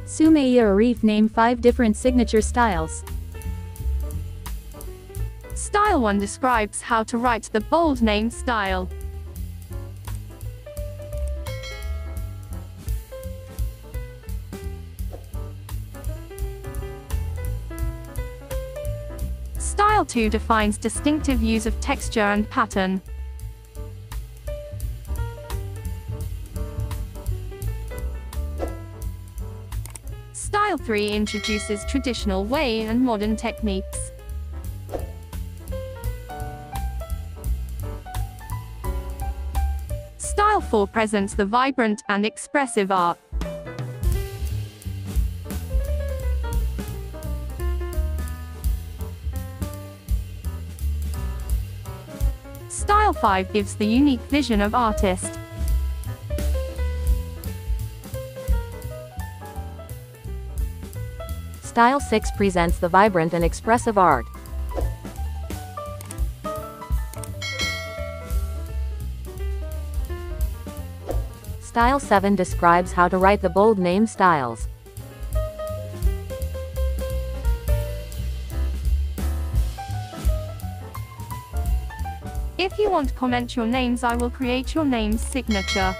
Sumayya Arif name 5 different signature styles. Style 1 describes how to write the bold name style. Style 2 defines distinctive use of texture and pattern. Style 3 introduces traditional way and modern techniques. Style 4 presents the vibrant and expressive art. Style 5 gives the unique vision of artist. Style 6 presents the vibrant and expressive art. Style 7 describes how to write the bold name styles. If you want to comment your names, I will create your name's signature.